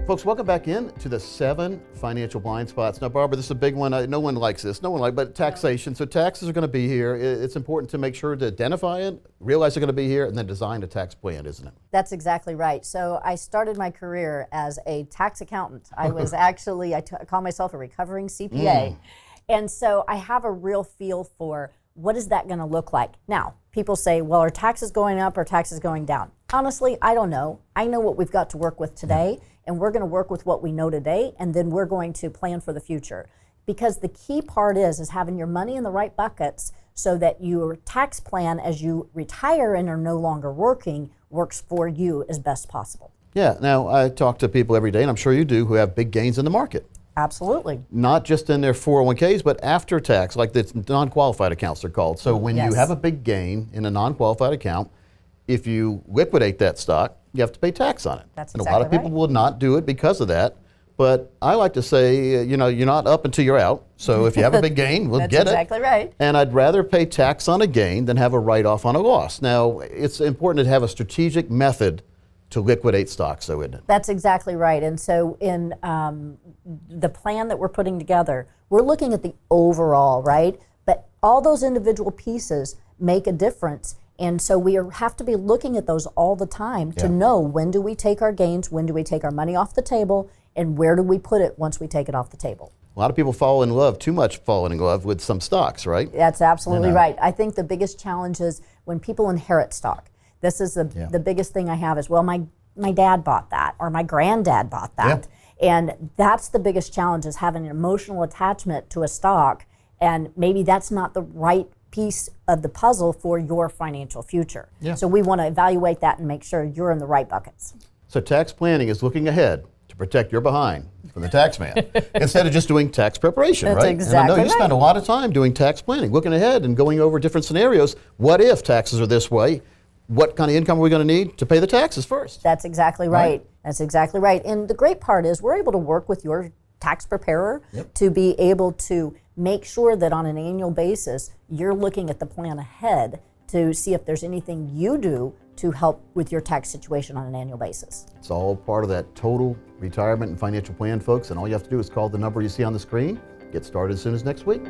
Folks, welcome back in to the 7 financial blind spots. Now, Barbara, this is a big one. No one likes this. No one likes, but taxation. So taxes are going to be here. It's important to make sure to identify it, realize they're going to be here, and then design a tax plan, isn't it? That's exactly right. So I started my career as a tax accountant. I was actually, I call myself a recovering CPA. And so I have a real feel for what is that going to look like. Now, people say, well, are taxes going up or taxes going down? Honestly, I don't know. I know what we've got to work with today, and we're going to work with what we know today, and then we're going to plan for the future. Because the key part is having your money in the right buckets so that your tax plan as you retire and are no longer working works for you as best possible. Yeah, now I talk to people every day, and I'm sure you do, who have big gains in the market. Absolutely. Not just in their 401ks, but after tax, like the non-qualified accounts are called. So when you have a big gain in a non-qualified account, if you liquidate that stock, you have to pay tax on it. That's and exactly a lot of people will not do it because of that. But I like to say, you know, you're not up until you're out. So if you have a big gain, we'll get it. That's exactly right. And I'd rather pay tax on a gain than have a write-off on a loss. Now, it's important to have a strategic method to liquidate stocks, though, isn't it? That's exactly right. And so in the plan that we're putting together, we're looking at the overall, right? But all those individual pieces make a difference. And so we have to be looking at those all the time to know, when do we take our gains, when do we take our money off the table, and where do we put it once we take it off the table. A lot of people fall in love, too much fall in love with some stocks, right? That's absolutely right. I think the biggest challenge is when people inherit stock. This is the biggest thing I have is, well, my dad bought that, or my granddad bought that. And that's the biggest challenge, is having an emotional attachment to a stock, and maybe that's not the right piece of the puzzle for your financial future. So we want to evaluate that and make sure you're in the right buckets. So tax planning is looking ahead to protect your behind from the tax man instead of just doing tax preparation, That's right? exactly and I know you right. spend a lot of time doing tax planning, looking ahead and going over different scenarios. What if taxes are this way? What kind of income are we going to need to pay the taxes first? That's exactly right. That's exactly right. And the great part is we're able to work with your tax preparer to be able to make sure that on an annual basis, you're looking at the plan ahead to see if there's anything you do to help with your tax situation on an annual basis. It's all part of that total retirement and financial plan, folks, and all you have to do is call the number you see on the screen. Get started as soon as next week.